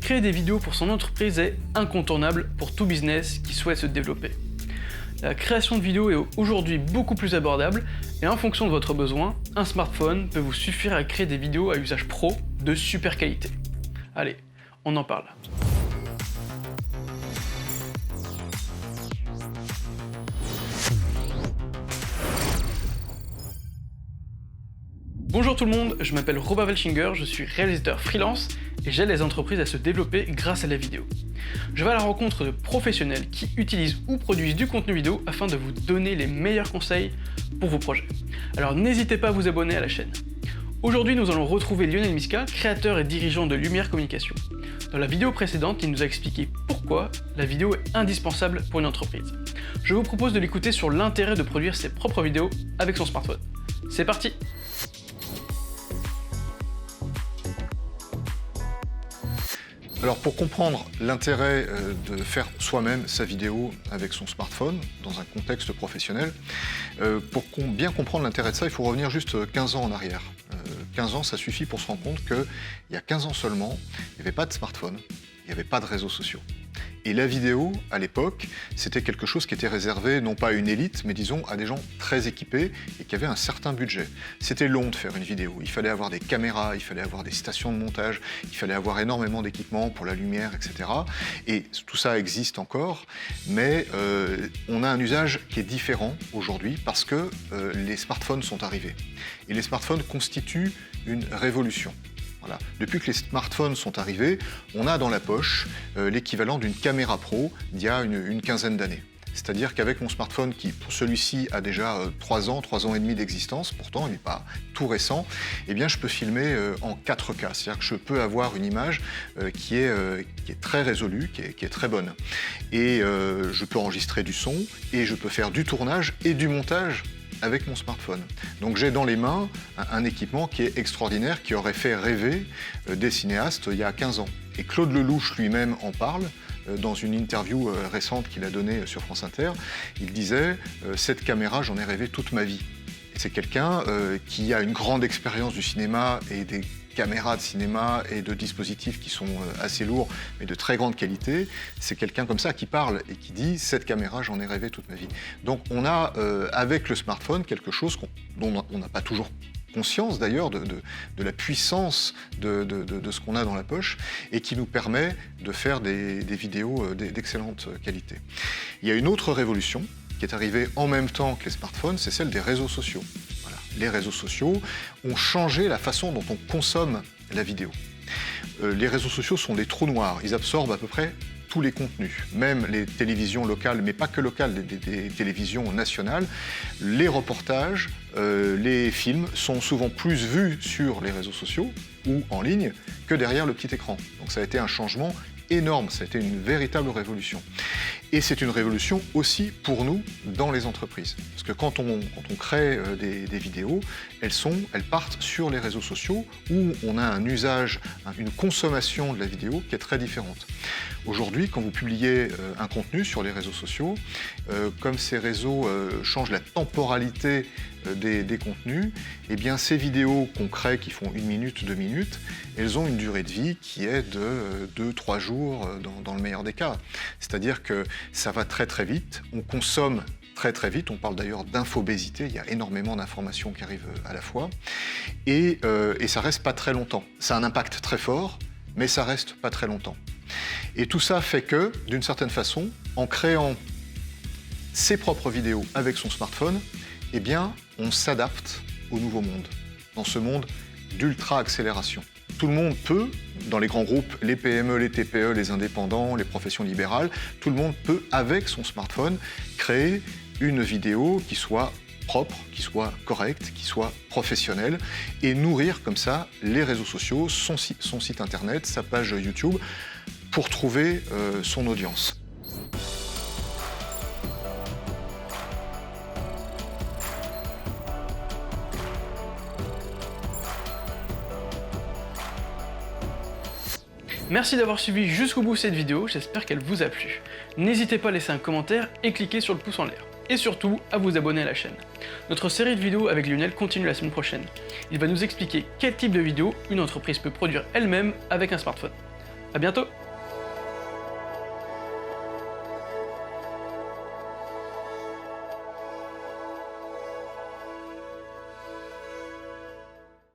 Créer des vidéos pour son entreprise est incontournable pour tout business qui souhaite se développer. La création de vidéos est aujourd'hui beaucoup plus abordable et en fonction de votre besoin, un smartphone peut vous suffire à créer des vidéos à usage pro de super qualité. Allez, on en parle. Bonjour tout le monde, je m'appelle Robin Welchinger, je suis réalisateur freelance et j'aide les entreprises à se développer grâce à la vidéo. Je vais à la rencontre de professionnels qui utilisent ou produisent du contenu vidéo afin de vous donner les meilleurs conseils pour vos projets. Alors n'hésitez pas à vous abonner à la chaîne. Aujourd'hui nous allons retrouver Lionel Miska, créateur et dirigeant de Lumière Communication. Dans la vidéo précédente, il nous a expliqué pourquoi la vidéo est indispensable pour une entreprise. Je vous propose de l'écouter sur l'intérêt de produire ses propres vidéos avec son smartphone. C'est parti! Alors pour comprendre l'intérêt de faire soi-même sa vidéo avec son smartphone dans un contexte professionnel, pour bien comprendre l'intérêt de ça, il faut revenir juste 15 ans en arrière. 15 ans, ça suffit pour se rendre compte qu'il y a 15 ans seulement, il n'y avait pas de smartphone, il n'y avait pas de réseaux sociaux. Et la vidéo, à l'époque, c'était quelque chose qui était réservé non pas à une élite, mais disons à des gens très équipés et qui avaient un certain budget. C'était long de faire une vidéo, il fallait avoir des caméras, il fallait avoir des stations de montage, il fallait avoir énormément d'équipements pour la lumière, etc. Et tout ça existe encore, mais on a un usage qui est différent aujourd'hui parce que les smartphones sont arrivés. Et les smartphones constituent une révolution. Voilà. Depuis que les smartphones sont arrivés, on a dans la poche l'équivalent d'une caméra pro d'il y a une quinzaine d'années. C'est-à-dire qu'avec mon smartphone, qui pour celui-ci a déjà 3 ans et demi d'existence, pourtant il n'est pas tout récent, eh bien je peux filmer en 4K. C'est-à-dire que je peux avoir une image qui est très résolue, qui est très bonne. Et je peux enregistrer du son, et je peux faire du tournage et du montage avec mon smartphone. Donc j'ai dans les mains un équipement qui est extraordinaire, qui aurait fait rêver des cinéastes il y a 15 ans. Et Claude Lelouch lui-même en parle dans une interview récente qu'il a donnée sur France Inter. Il disait « Cette caméra, j'en ai rêvé toute ma vie ». Et c'est quelqu'un qui a une grande expérience du cinéma et des caméras de cinéma et de dispositifs qui sont assez lourds mais de très grande qualité. C'est quelqu'un comme ça qui parle et qui dit « cette caméra, j'en ai rêvé toute ma vie ». Donc on a avec le smartphone quelque chose dont on n'a pas toujours conscience d'ailleurs de la puissance de ce qu'on a dans la poche et qui nous permet de faire des vidéos d'excellente qualité. Il y a une autre révolution qui est arrivée en même temps que les smartphones, c'est celle des réseaux sociaux. Voilà. Les réseaux sociaux ont changé la façon dont on consomme la vidéo. Les réseaux sociaux sont des trous noirs, ils absorbent à peu près tous les contenus, même les télévisions locales, mais pas que locales, des télévisions nationales. Les reportages, les films sont souvent plus vus sur les réseaux sociaux ou en ligne que derrière le petit écran. Donc ça a été un changement énorme, ça a été une véritable révolution. Et c'est une révolution aussi pour nous dans les entreprises. Parce que quand on crée des vidéos, elles partent sur les réseaux sociaux où on a un usage, une consommation de la vidéo qui est très différente. Aujourd'hui, quand vous publiez un contenu sur les réseaux sociaux, comme ces réseaux changent la temporalité des contenus, eh bien ces vidéos qu'on crée qui font 1 minute, 2 minutes, elles ont une durée de vie qui est de 2-3 jours dans le meilleur des cas. C'est-à-dire que ça va très très vite, on consomme très très vite, on parle d'ailleurs d'infobésité, il y a énormément d'informations qui arrivent à la fois, et ça reste pas très longtemps. Ça a un impact très fort, mais ça reste pas très longtemps. Et tout ça fait que, d'une certaine façon, en créant ses propres vidéos avec son smartphone, eh bien, on s'adapte au nouveau monde, dans ce monde d'ultra-accélération. Tout le monde peut, dans les grands groupes, les PME, les TPE, les indépendants, les professions libérales, tout le monde peut, avec son smartphone, créer une vidéo qui soit propre, qui soit correcte, qui soit professionnelle, et nourrir comme ça les réseaux sociaux, son site internet, sa page YouTube, pour trouver son audience. Merci d'avoir suivi jusqu'au bout cette vidéo, j'espère qu'elle vous a plu. N'hésitez pas à laisser un commentaire et cliquer sur le pouce en l'air. Et surtout, à vous abonner à la chaîne. Notre série de vidéos avec Lionel continue la semaine prochaine. Il va nous expliquer quel type de vidéo une entreprise peut produire elle-même avec un smartphone. À bientôt!